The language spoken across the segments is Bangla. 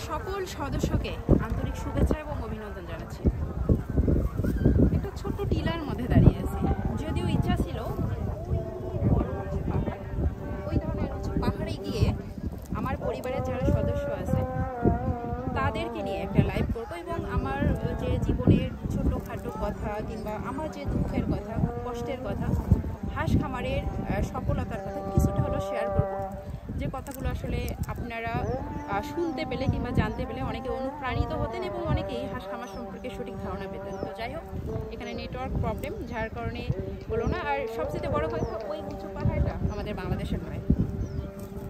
সকল সদস্যকে আন্তরিক শুভেচ্ছা এবং অভিনন্দন জানাচ্ছি। একটা ছোট্ট টিলার মধ্যে দাঁড়িয়ে আছি, যদিও ইচ্ছা ছিল ওই ধরনের উঁচু পাহাড়ে গিয়ে আমার পরিবারের যারা সদস্য আছে তাদেরকে নিয়ে একটা লাইভ করবো এবং আমার যে জীবনের ছোটোখাটো কথা কিংবা আমার যে দুঃখের কথা, কষ্টের কথা, হাঁস খামারের সফলতার কথা কিছুটা হলো শেয়ার করব, যে কথাগুলো আসলে আপনারা শুনতে পেলে কিংবা জানতে পেলে অনেকে অনুপ্রাণিত হতেন এবং অনেকেই হাঁস খামার সম্পর্কে সঠিক ধারণা পেতেন। তো যাই হোক, এখানে নেটওয়ার্ক প্রবলেম যার কারণে হলো না। আর সবচেয়ে বড় কথা, ওই উঁচু পাহাড়টা আমাদের বাংলাদেশের নয়।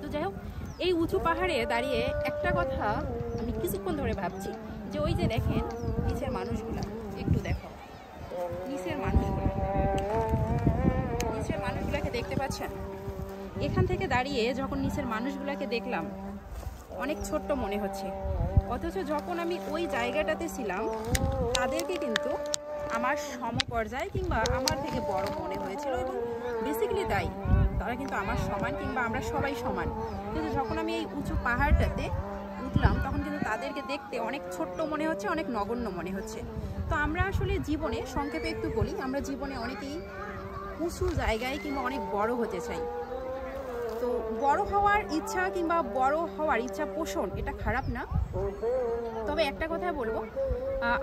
তো যাই হোক, এই উঁচু পাহাড়ে দাঁড়িয়ে একটা কথা আমি কিছুক্ষণ ধরে ভাবছি, যে ওই যে দেখেন নিচের মানুষগুলা, একটু দেখো নিচের মানুষগুলাকে দেখতে পাচ্ছেন? এখান থেকে দাঁড়িয়ে যখন নিচের মানুষগুলাকে দেখলাম অনেক ছোট্ট মনে হচ্ছে, অথচ যখন আমি ওই জায়গাটাতে ছিলাম তাদেরকে কিন্তু আমার সমপর্যায় কিংবা আমার থেকে বড় মনে হয়েছিল এবং বেসিক্যালি তাই, তারা কিন্তু আমার সমান কিংবা আমরা সবাই সমান। কিন্তু যখন আমি এই উঁচু পাহাড়টাতে উঠলাম তখন কিন্তু তাদেরকে দেখতে অনেক ছোট্ট মনে হচ্ছে, অনেক নগণ্য মনে হচ্ছে। তো আমরা আসলে জীবনে, সংক্ষেপে একটু বলি, আমরা জীবনে অনেকেই উঁচু জায়গায় কিংবা অনেক বড় হতে চাই। তো বড় হওয়ার ইচ্ছা কিংবা বড় হওয়ার ইচ্ছা পোষণ এটা খারাপ না, তবে একটা কথা বলবো,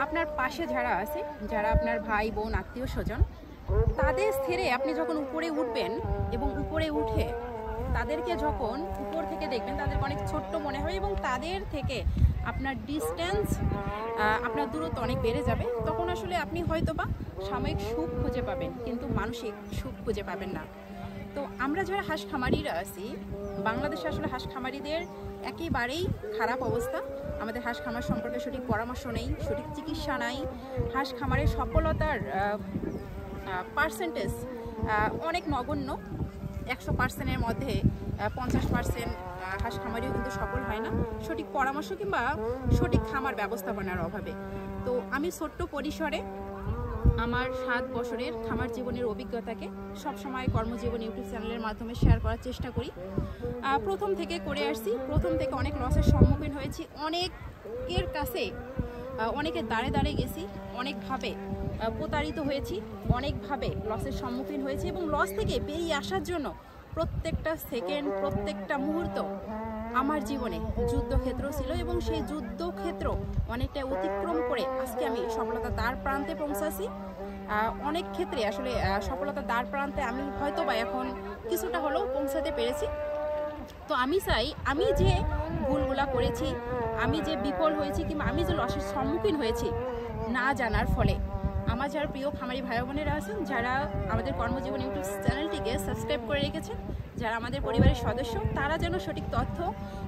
আপনার পাশে যারা আছে, যারা আপনার ভাই বোন আত্মীয় স্বজন, তাদের ছেড়ে আপনি যখন উপরে উঠবেন এবং উপরে উঠে তাদেরকে যখন উপর থেকে দেখবেন তাদেরকে অনেক ছোট্ট মনে হবে এবং তাদের থেকে আপনার ডিস্টেন্স, আপনার দূরত্ব অনেক বেড়ে যাবে। তখন আসলে আপনি হয়তোবা সাময়িক সুখ খুঁজে পাবেন কিন্তু মানসিক সুখ খুঁজে পাবেন না। তো আমরা যারা হাঁস খামারিরা আছি, বাংলাদেশে আসলে হাঁস খামারিদের একেবারেই খারাপ অবস্থা। আমাদের হাঁস খামার সম্পর্কে সঠিক পরামর্শ নেই, সঠিক চিকিৎসা নাই, হাঁস খামারের সফলতার পার্সেন্টেজ অনেক নগণ্য। 100%-এর মধ্যে 50% হাঁস খামারিও কিন্তু সফল হয় না, সঠিক পরামর্শ কিংবা সঠিক খামার ব্যবস্থাপনার অভাবে। তো আমি ছোট্ট পরিসরে আমার 7 বছরের খামার জীবনের অভিজ্ঞতাকে সবসময় কর্মজীবন ইউটিউব চ্যানেলের মাধ্যমে শেয়ার করার চেষ্টা করি। প্রথম থেকে করে আসছি, প্রথম থেকে অনেক লসের সম্মুখীন হয়েছি, অনেকের কাছে অনেকের দাঁড়ে দাঁড়ে গেছি, অনেকভাবে প্রতারিত হয়েছি, অনেকভাবে লসের সম্মুখীন হয়েছি এবং লস থেকে বেরিয়ে আসার জন্য প্রত্যেকটা সেকেন্ড, প্রত্যেকটা মুহূর্ত আমার জীবনে যুদ্ধক্ষেত্র ছিল এবং সেই যুদ্ধক্ষেত্র অনেকটা অতিক্রম করে আজকে আমি সফলতার দ্বার প্রান্তে পৌঁছাছি। অনেক ক্ষেত্রে আসলে সফলতার দ্বার প্রান্তে আমি হয়তো বা এখন কিছুটা হলেও পৌঁছাতে পেরেছি। তো আমি চাই, আমি যে ভুলগুলা করেছি, আমি যে বিফল হয়েছি কিংবা আমি যে লসের সম্মুখীন হয়েছি না জানার ফলে, আমার যারা প্রিয় খামারি ভাই বোনেরা আছেন, যারা আমাদের কর্মজীবন ইউটিউব চ্যানেলটিকে সাবস্ক্রাইব করে রেখেছেন, যারা আমাদের পরিবারের সদস্য, তারা যেন সঠিক তথ্য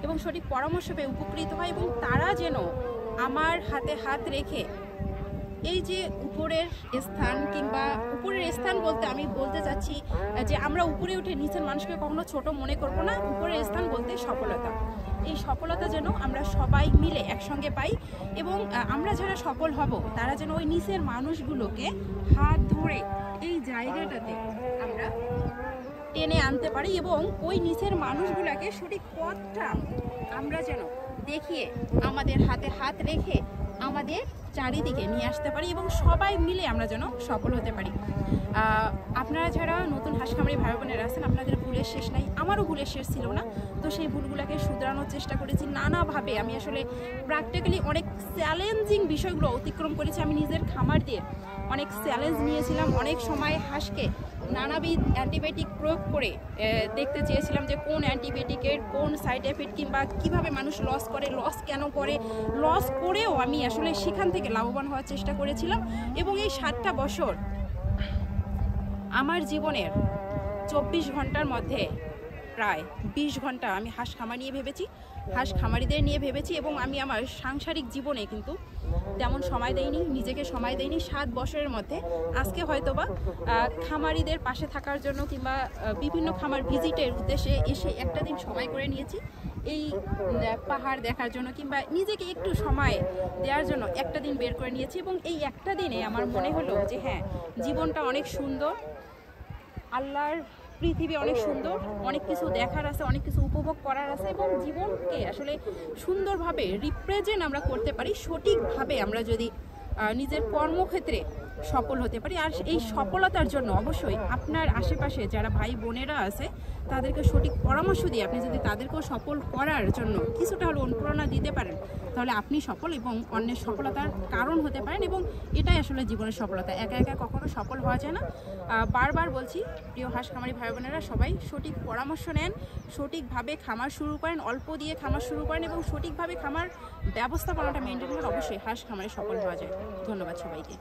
এবং সঠিক পরামর্শ পেয়ে উপকৃত হয় এবং তারা যেন আমার হাতে হাত রেখে এই যে উপরের স্থান, কিংবা উপরের স্থান বলতে আমি বলতে চাচ্ছি যে আমরা উপরে উঠে নিচের মানুষকে কখনো ছোট মনে করব না, উপরের স্থান বলতে সফলতা। এই সফলতা যেন আমরা সবাই মিলে একসঙ্গে পাই এবং আমরা যারা সফল হব তারা যেন ওই নিচের মানুষগুলোকে হাত ধরে এই জায়গাটাতে আমরা টেনে আনতে পারি এবং ওই নিচের মানুষগুলোকে সঠিক পথটা আমরা যেন দেখিয়ে আমাদের হাতে হাত রেখে আমাদের চারিদিকে নিয়ে আসতে পারি এবং সবাই মিলে আমরা যেন সফল হতে পারি। আপনারা যারা নতুন হাঁস খামারি ভাই বোনেরা আছেন, আপনাদের ভুলের শেষ নাই, আমারও ভুলের শেষ ছিল না। তো সেই ভুলগুলোকে শুধরানোর চেষ্টা করেছি নানাভাবে। আমি আসলে প্র্যাকটিক্যালি অনেক চ্যালেঞ্জিং বিষয়গুলো অতিক্রম করেছি। আমি নিজের খামার দিয়ে অনেক চ্যালেঞ্জ নিয়েছিলাম, অনেক সময় হাঁসকে নানাবিধ অ্যান্টিবায়োটিক প্রয়োগ করে দেখতে চেয়েছিলাম যে কোন অ্যান্টিবায়োটিকের কোন সাইড এফেক্ট কিংবা কিভাবে মানুষ লস করে, লস কেন করে, লস করেও আমি আসলে সেখান থেকে লাভবান হওয়ার চেষ্টা করেছিলাম। এবং এই 7টা বছর আমার জীবনের 24 ঘন্টার মধ্যে প্রায় 20 ঘন্টা আমি হাঁস খামার নিয়ে ভেবেছি, হাঁস খামারিদের নিয়ে ভেবেছি এবং আমি আমার সাংসারিক জীবনে কিন্তু তেমন সময় দেইনি, নিজেকে সময় দেইনি 7 বছরের মধ্যে। আজকে হয়তোবা খামারিদের পাশে থাকার জন্য কিংবা বিভিন্ন খামার ভিজিটের উদ্দেশ্যে এসে একটা দিন সময় করে নিয়েছি এই পাহাড় দেখার জন্য কিংবা নিজেকে একটু সময় দেওয়ার জন্য একটা দিন বের করে নিয়েছি এবং এই একটা দিনে আমার মনে হলো যে হ্যাঁ, জীবনটা অনেক সুন্দর, আল্লাহর পৃথিবী অনেক সুন্দর, অনেক কিছু দেখার আছে, অনেক কিছু উপভোগ করার আছে, এবং জীবনকে আসলে সুন্দরভাবে রিপ্রেজেন্ট আমরা করতে পারি সঠিকভাবে আমরা যদি নিজের কর্মক্ষেত্রে সফল হতে পারি। আর এই সফলতার জন্য অবশ্যই আপনার আশেপাশে যারা ভাই বোনেরা আছে তাদেরকে সঠিক পরামর্শ দিয়ে আপনি যদি তাদেরকেও সফল করার জন্য কিছুটা হলো অনুপ্রেরণা দিতে পারেন, তাহলে আপনি সফল এবং অন্যের সফলতার কারণ হতে পারেন। এবং এটাই আসলে জীবনের সফলতা, একা একা কখনো সফল হওয়া যায় না। বারবার বলছি, প্রিয় হাঁস খামারি ভাই বোনেরা, সবাই সঠিক পরামর্শ নেন, সঠিকভাবে খামার শুরু করেন, অল্প দিয়ে খামার শুরু করেন এবং সঠিকভাবে খামার ব্যবস্থাপনাটা মেনটেন করে অবশ্যই হাঁস খামারে সফল হওয়া যায়। ধন্যবাদ সবাইকে।